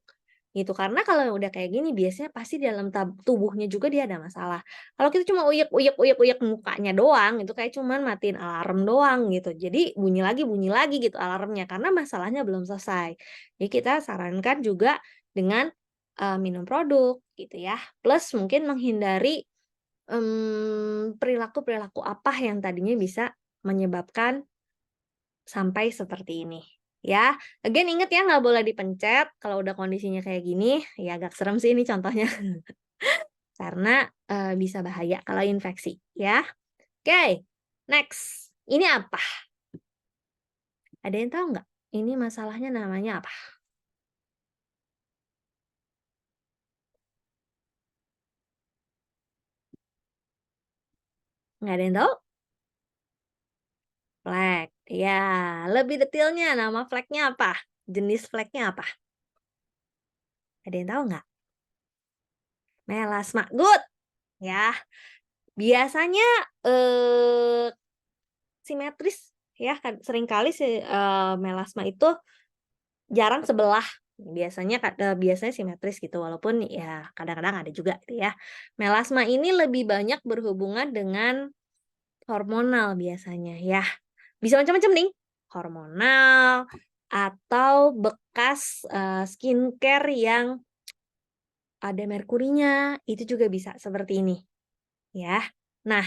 gitu. Karena kalau udah kayak gini biasanya pasti di dalam tubuhnya juga dia ada masalah. Kalau kita cuma uyek mukanya doang, itu kayak cuman matiin alarm doang gitu. Jadi bunyi lagi gitu alarmnya, karena masalahnya belum selesai. Jadi kita sarankan juga dengan, minum produk gitu ya, plus mungkin menghindari, perilaku-perilaku apa yang tadinya bisa menyebabkan sampai seperti ini, ya. Again inget ya nggak boleh dipencet kalau udah kondisinya kayak gini, ya agak serem sih ini contohnya. karena bisa bahaya kalau infeksi ya. Oke, next. Ini apa? Ada yang tahu nggak? Ini masalahnya namanya apa? Nggak ada yang tahu? Flek. Ya, lebih detailnya nama fleknya apa? Jenis fleknya apa? Ada yang tahu nggak? Melasma. Good. Ya, biasanya eh simetris ya kan seringkali melasma itu jarang sebelah. Biasanya simetris gitu walaupun ya kadang-kadang ada juga gitu ya. Melasma ini lebih banyak berhubungan dengan hormonal biasanya ya. Bisa macam-macam nih, hormonal atau bekas, skincare yang ada merkurinya, itu juga bisa seperti ini, ya. Nah,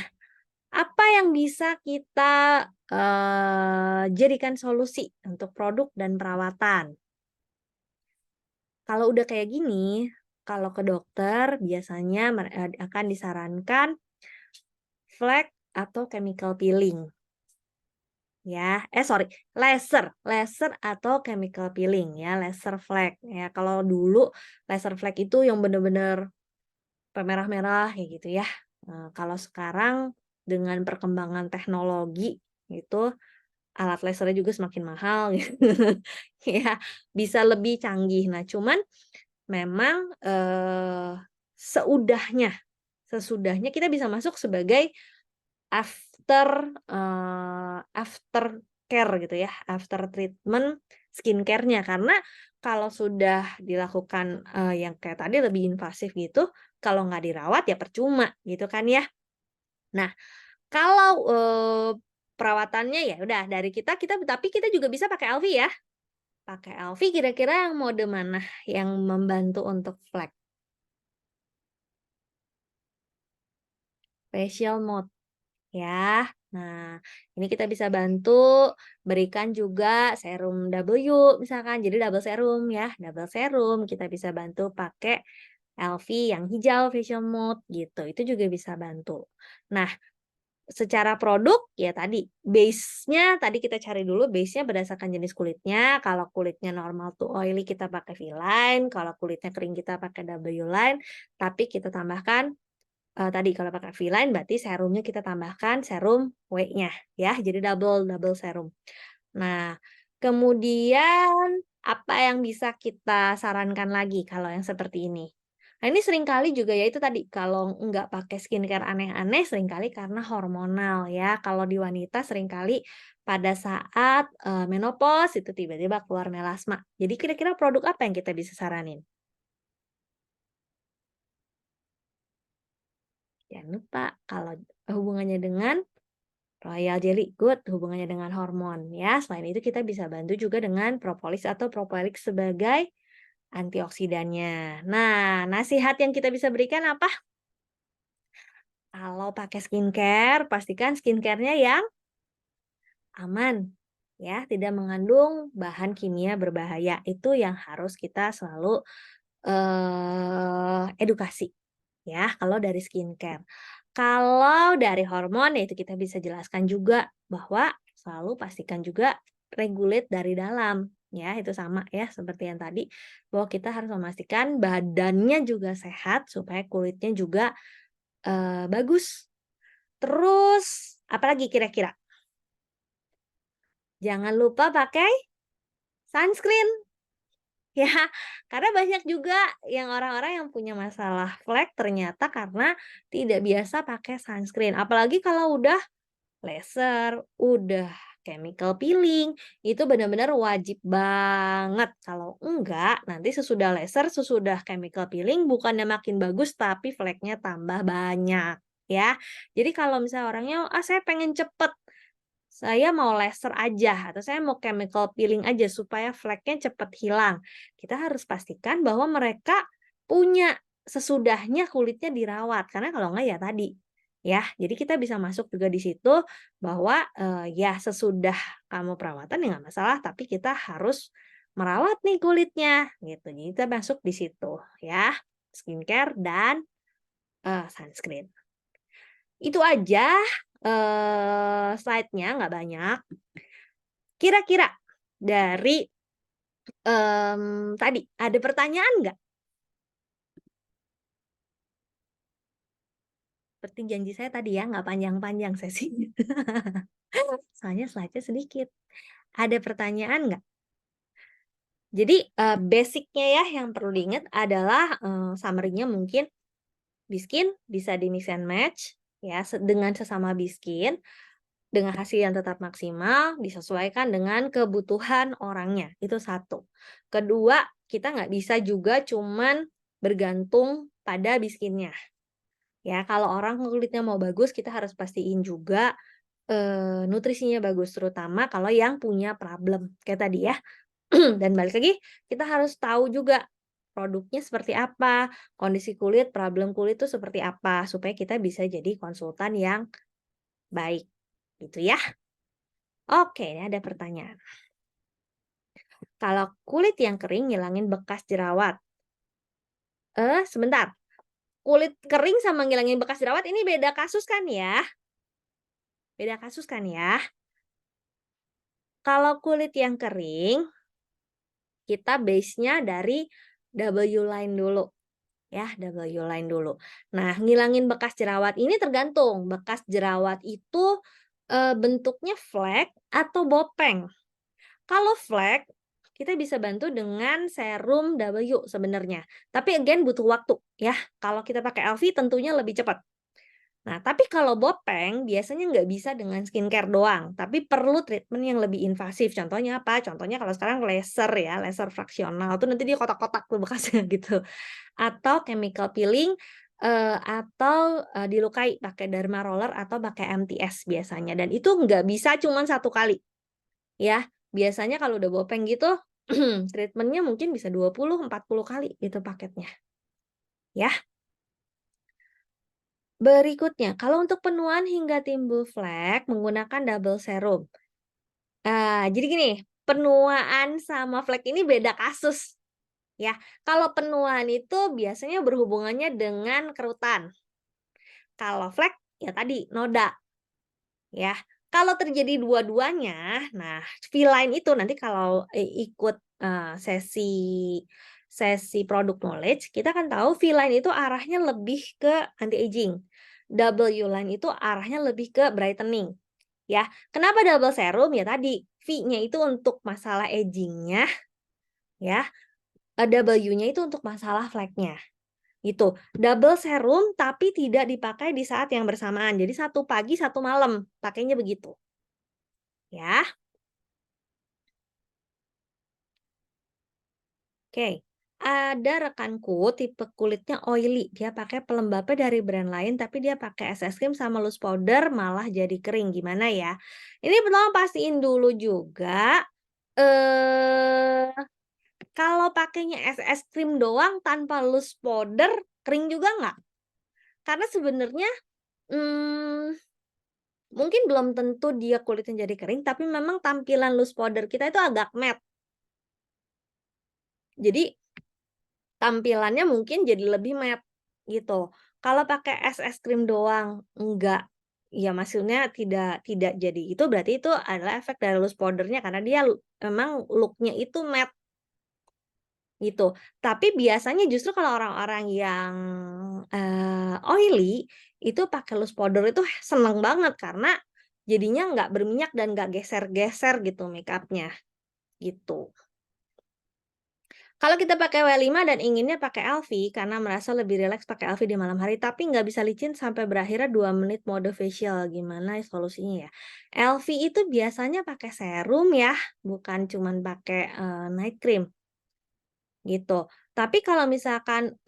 apa yang bisa kita, jadikan solusi untuk produk dan perawatan? Kalau udah kayak gini, kalau ke dokter biasanya akan disarankan flek atau chemical peeling. Ya, sorry, laser atau chemical peeling ya, laser flek ya. Kalau dulu laser flek itu yang bener-bener merah-merah kayak gitu ya. Kalau sekarang dengan perkembangan teknologi itu alat lasernya juga semakin mahal gitu ya, bisa lebih canggih. Nah, cuman memang, sesudahnya kita bisa masuk sebagai after care gitu ya, after treatment skincare-nya. Karena kalau sudah dilakukan, yang kayak tadi lebih invasif gitu, kalau nggak dirawat ya percuma gitu kan ya. Nah, kalau, perawatannya ya udah dari tapi kita juga bisa pakai LV ya. Pakai LV kira-kira yang mode mana yang membantu untuk flek? Facial mode. Ya. Nah, ini kita bisa bantu berikan juga serum W misalkan, jadi double serum ya, double serum kita bisa bantu pakai LV yang hijau facial mode gitu, itu juga bisa bantu. Nah, secara produk ya tadi base-nya tadi kita cari dulu base-nya berdasarkan jenis kulitnya, kalau kulitnya normal to oily kita pakai V-line, kalau kulitnya kering kita pakai W-line, tapi kita tambahkan tadi kalau pakai V-line berarti serumnya kita tambahkan serum W-nya ya, jadi double double serum. Nah, kemudian apa yang bisa kita sarankan lagi kalau yang seperti ini? Nah, ini seringkali juga ya itu tadi kalau nggak pakai skincare aneh-aneh seringkali karena hormonal ya. Kalau di wanita seringkali pada saat, menopause itu tiba-tiba keluar melasma. Jadi kira-kira produk apa yang kita bisa saranin? Jangan lupa kalau hubungannya dengan Royal Jelly, good, hubungannya dengan hormon ya. Selain itu kita bisa bantu juga dengan propolis atau propolik sebagai antioksidannya. Nah, nasihat yang kita bisa berikan apa? Kalau pakai skincare, pastikan skincare-nya yang aman ya, tidak mengandung bahan kimia berbahaya. Itu yang harus kita selalu edukasi. Ya, kalau dari skincare. Kalau dari hormon, ya itu kita bisa jelaskan juga bahwa selalu pastikan juga regulate dari dalam. Ya, itu sama ya seperti yang tadi bahwa kita harus memastikan badannya juga sehat supaya kulitnya juga bagus. Terus apalagi kira-kira? Jangan lupa pakai sunscreen. Ya, karena banyak juga yang orang-orang yang punya masalah flek ternyata karena tidak biasa pakai sunscreen. Apalagi kalau udah laser, udah chemical peeling, itu benar-benar wajib banget. Kalau enggak, nanti sesudah laser, sesudah chemical peeling, bukannya makin bagus, tapi fleknya tambah banyak. Ya, jadi kalau misalnya orangnya, saya pengen cepet, saya mau laser aja atau saya mau chemical peeling aja supaya fleknya cepat hilang. Kita harus pastikan bahwa mereka punya sesudahnya kulitnya dirawat, karena kalau enggak ya tadi, ya. Jadi kita bisa masuk juga di situ bahwa, ya sesudah kamu perawatan ya nggak masalah, tapi kita harus merawat nih kulitnya, gitu. Jadi kita masuk di situ ya, skincare dan sunscreen. Itu aja, slide-nya nggak banyak. Kira-kira dari, tadi ada pertanyaan nggak? Seperti janji saya tadi ya, nggak panjang-panjang sesinya. Soalnya slide-nya sedikit. Ada pertanyaan nggak? Jadi, basic-nya ya yang perlu diingat adalah, summary-nya mungkin biskin bisa di-mix and match ya, dengan sesama biskin, dengan hasil yang tetap maksimal, disesuaikan dengan kebutuhan orangnya, itu satu. Kedua, kita nggak bisa juga cuman bergantung pada biskinnya. Ya, kalau orang kulitnya mau bagus, kita harus pastiin juga, nutrisinya bagus, terutama kalau yang punya problem, kayak tadi ya. Dan balik lagi, kita harus tahu juga produknya seperti apa, kondisi kulit, problem kulit itu seperti apa, supaya kita bisa jadi konsultan yang baik, gitu ya. Oke, ini ada pertanyaan. Kalau kulit yang kering ngilangin bekas jerawat. Sebentar. Kulit kering sama ngilangin bekas jerawat ini beda kasus kan ya? Beda kasus kan ya? Kalau kulit yang kering, kita base-nya dari W line dulu. Ya, W line dulu. Nah, ngilangin bekas jerawat ini tergantung, bekas jerawat itu, bentuknya flek atau bopeng. Kalau flek, kita bisa bantu dengan serum W sebenarnya, tapi again butuh waktu ya, kalau kita pakai LV tentunya lebih cepat. Nah, tapi kalau bopeng biasanya nggak bisa dengan skincare doang, tapi perlu treatment yang lebih invasif. Contohnya apa? Contohnya kalau sekarang laser ya, laser fraksional tuh nanti dia kotak-kotak tuh bekasnya gitu. Atau chemical peeling, atau, dilukai pakai derma roller atau pakai MTS biasanya, dan itu nggak bisa cuman satu kali, ya. Biasanya kalau udah bopeng gitu, treatment-nya mungkin bisa 20, 40 kali itu paketnya, ya. Berikutnya, kalau untuk penuaan hingga timbul flek menggunakan double serum. Jadi gini, penuaan sama flek ini beda kasus, ya. Kalau penuaan itu biasanya berhubungannya dengan kerutan. Kalau flek, ya tadi, noda, ya. Kalau terjadi dua-duanya, nah V-line itu nanti kalau, ikut, sesi sesi product knowledge, kita akan tahu V-line itu arahnya lebih ke anti-aging. W-line itu arahnya lebih ke brightening, ya. Kenapa double serum? Ya tadi, V-nya itu untuk masalah aging-nya, ya, W-nya itu untuk masalah flek-nya. Gitu. Double serum tapi tidak dipakai di saat yang bersamaan. Jadi satu pagi, satu malam, pakainya begitu. Ya. Oke. Ada rekanku tipe kulitnya oily, dia pakai pelembabnya dari brand lain tapi dia pakai SS cream sama loose powder malah jadi kering, gimana ya? Ini pertama pastiin dulu juga, eh kalau pakainya SS cream doang tanpa loose powder, kering juga nggak? Karena sebenarnya, mmm mungkin belum tentu dia kulitnya jadi kering, tapi memang tampilan loose powder kita itu agak matte. Jadi, tampilannya mungkin jadi lebih matte, gitu. Kalau pakai SS cream doang, enggak, ya maksudnya tidak jadi itu, berarti itu adalah efek dari loose powder-nya karena dia memang look-nya itu matte, gitu. Tapi biasanya justru kalau orang-orang yang, oily, itu pakai loose powder itu seneng banget karena jadinya nggak berminyak dan nggak geser-geser gitu makeupnya, gitu. Kalau kita pakai W5 dan inginnya pakai LV karena merasa lebih rileks pakai LV di malam hari, tapi nggak bisa licin sampai berakhirnya 2 menit mode facial, gimana solusinya ya? LV itu biasanya pakai serum ya, bukan cuman pakai, night cream, gitu. Tapi kalau misalkan,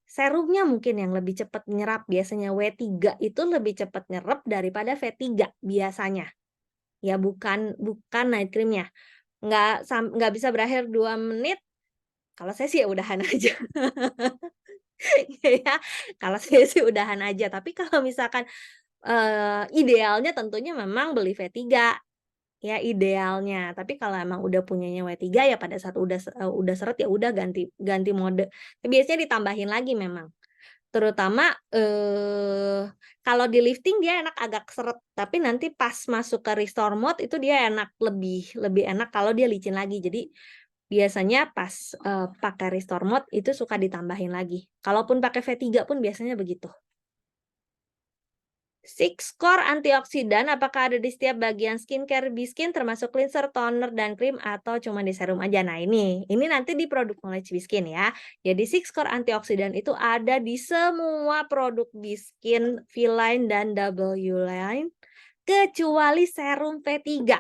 serumnya mungkin yang lebih cepat nyerap, biasanya W3 itu lebih cepat nyerap daripada V3 biasanya. Ya bukan night cream-nya. Nggak bisa berakhir 2 menit, kalau saya sih ya udahan aja. Ya, kalau saya sih udahan aja. Tapi kalau misalkan, idealnya tentunya memang beli V3, ya idealnya. Tapi kalau emang udah punyanya W3 ya pada saat udah seret ya udah ganti ganti mode. Biasanya ditambahin lagi memang. Terutama, kalau di lifting dia enak agak seret, tapi nanti pas masuk ke restore mode itu dia enak, lebih lebih enak kalau dia licin lagi. Jadi biasanya pas, pakai restore mode itu suka ditambahin lagi. Kalaupun pakai V3 pun biasanya begitu. Six core antioksidan apakah ada di setiap bagian skincare Biskin termasuk cleanser, toner, dan krim atau cuma di serum aja? Nah ini nanti di produk knowledge Biskin ya. Jadi six core antioksidan itu ada di semua produk Biskin, V-Line, dan W-Line kecuali serum V3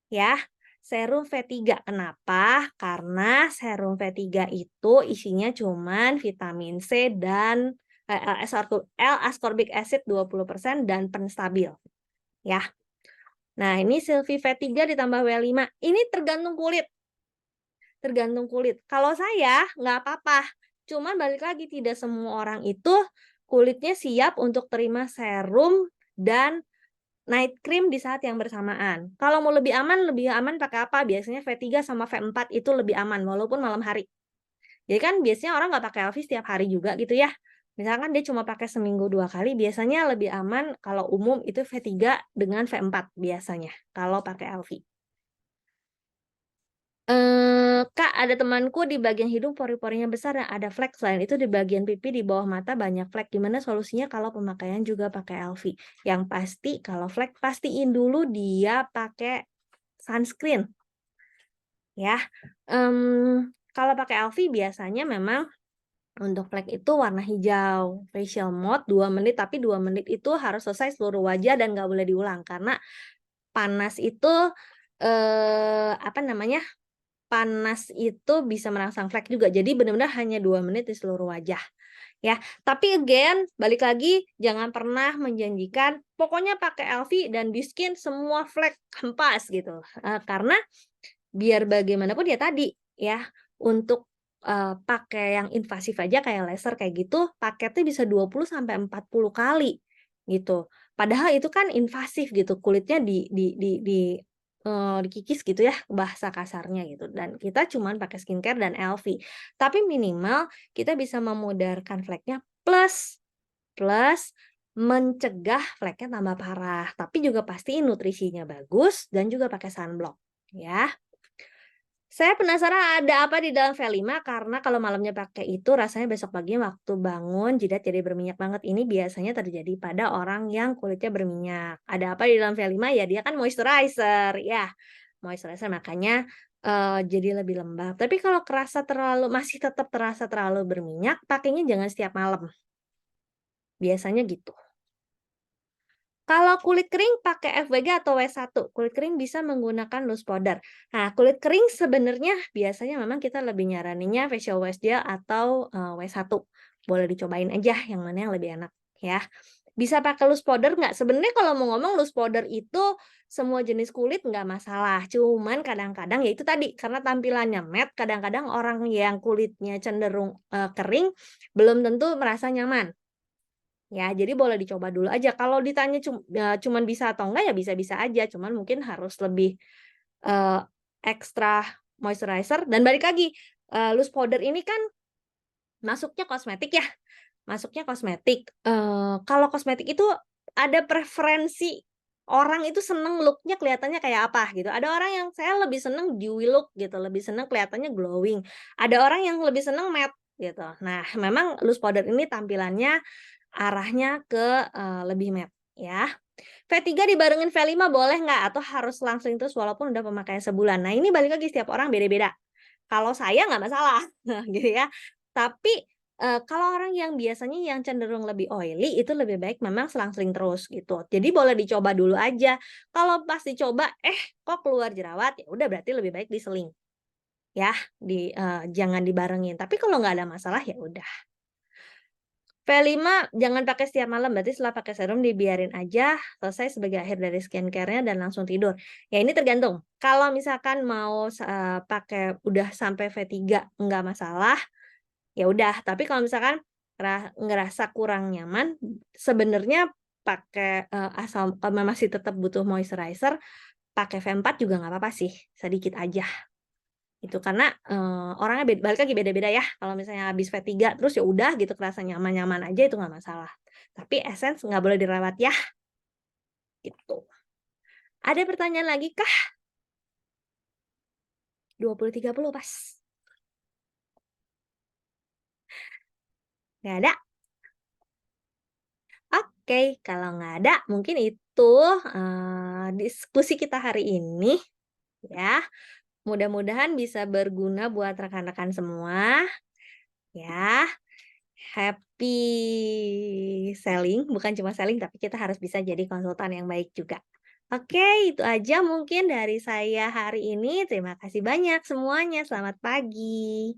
ya. Serum V3 kenapa? Karena serum V3 itu isinya cuman vitamin C dan L-ascorbic acid 20% dan penstabil ya. Nah, ini Silvi V3 ditambah W5. Ini tergantung kulit. Tergantung kulit. Kalau saya nggak apa-apa. Cuman balik lagi tidak semua orang itu kulitnya siap untuk terima serum dan night cream di saat yang bersamaan. Kalau mau lebih aman pakai apa? Biasanya V3 sama V4 itu lebih aman walaupun malam hari. Jadi kan biasanya orang nggak pakai LV setiap hari juga gitu ya. Misalkan dia cuma pakai seminggu 2 kali, biasanya lebih aman kalau umum itu V3 dengan V4 biasanya, kalau pakai LV. Kak, ada temanku di bagian hidung pori-porinya besar dan ada flek, selain itu di bagian pipi di bawah mata banyak flek. Gimana solusinya kalau pemakaian juga pakai LV? Yang pasti kalau flek pastiin dulu dia pakai sunscreen ya. Kalau pakai LV biasanya memang untuk flek itu warna hijau, facial mode 2 menit, tapi 2 menit itu harus selesai seluruh wajah dan nggak boleh diulang karena panas itu, apa namanya, panas itu bisa merangsang flek juga. Jadi benar-benar hanya 2 menit di seluruh wajah, ya. Tapi again, balik lagi, jangan pernah menjanjikan, pokoknya pakai LV dan Biskin semua flek hempas gitu, karena biar bagaimanapun ya tadi, ya, untuk, pakai yang invasif aja kayak laser kayak gitu, paketnya bisa 20 sampai 40 kali, gitu. Padahal itu kan invasif gitu, kulitnya dikikis gitu ya, bahasa kasarnya gitu, dan kita cuman pakai skincare dan LV. Tapi minimal kita bisa memudarkan fleknya plus plus mencegah fleknya tambah parah, tapi juga pastiin nutrisinya bagus dan juga pakai sunblock, ya. Saya penasaran ada apa di dalam V5 karena kalau malamnya pakai itu rasanya besok paginya waktu bangun jidat jadi berminyak banget. Ini biasanya terjadi pada orang yang kulitnya berminyak. Ada apa di dalam V5? Ya dia kan moisturizer, ya. Moisturizer makanya, jadi lebih lembab. Tapi kalau masih tetap terasa terlalu berminyak, pakainya jangan setiap malam. Biasanya gitu. Kalau kulit kering pakai FWG atau W1? Kulit kering bisa menggunakan loose powder. Nah, kulit kering sebenarnya biasanya memang kita lebih nyaraninnya facial wash gel atau, W1. Boleh dicobain aja yang mana yang lebih enak, ya. Bisa pakai loose powder nggak? Sebenarnya kalau mau ngomong loose powder itu semua jenis kulit nggak masalah, cuman kadang-kadang ya itu tadi, karena tampilannya matte, kadang-kadang orang yang kulitnya cenderung, kering, belum tentu merasa nyaman. Ya, jadi boleh dicoba dulu aja. Kalau ditanya cuman bisa atau enggak, ya bisa-bisa aja, cuman mungkin harus lebih, eee, ekstra moisturizer dan balik lagi, loose powder ini kan masuknya kosmetik ya, masuknya kosmetik. Kalau kosmetik itu ada preferensi orang itu seneng look-nya kelihatannya kayak apa gitu. Ada orang yang saya lebih seneng dewy look gitu, lebih seneng kelihatannya glowing. Ada orang yang lebih seneng matte gitu. Nah, memang loose powder ini tampilannya arahnya ke, lebih matte ya. V3 dibarengin V5 boleh nggak? Atau harus langsung terus walaupun udah pemakaian sebulan? Nah ini balik lagi setiap orang beda-beda. Kalau saya nggak masalah gitu ya. Tapi, kalau orang yang biasanya yang cenderung lebih oily itu lebih baik memang selang-seling terus gitu. Jadi boleh dicoba dulu aja. Kalau pas dicoba, kok keluar jerawat, ya udah berarti lebih baik diseling ya, jangan dibarengin. Tapi kalau nggak ada masalah ya udah. V5 jangan pakai setiap malam, berarti setelah pakai serum dibiarin aja selesai sebagai akhir dari skincare-nya dan langsung tidur. Ya ini tergantung, kalau misalkan mau pakai udah sampai V3 nggak masalah, ya udah. Tapi kalau misalkan ngerasa kurang nyaman, sebenarnya pakai, asal masih tetap butuh moisturizer, pakai V4 juga nggak apa-apa sih, sedikit aja. Itu karena, orangnya balik lagi beda-beda ya, kalau misalnya habis V3 terus ya udah gitu kerasa nyaman-nyaman aja itu nggak masalah. Tapi Essence nggak boleh dirawat ya, gitu. Ada pertanyaan lagi kah? 20-30 pas. Nggak ada? Oke, kalau nggak ada mungkin itu, diskusi kita hari ini ya. Mudah-mudahan bisa berguna buat rekan-rekan semua ya. Happy selling, bukan cuma selling tapi kita harus bisa jadi konsultan yang baik juga. Oke, itu aja mungkin dari saya hari ini. Terima kasih banyak semuanya. Selamat pagi.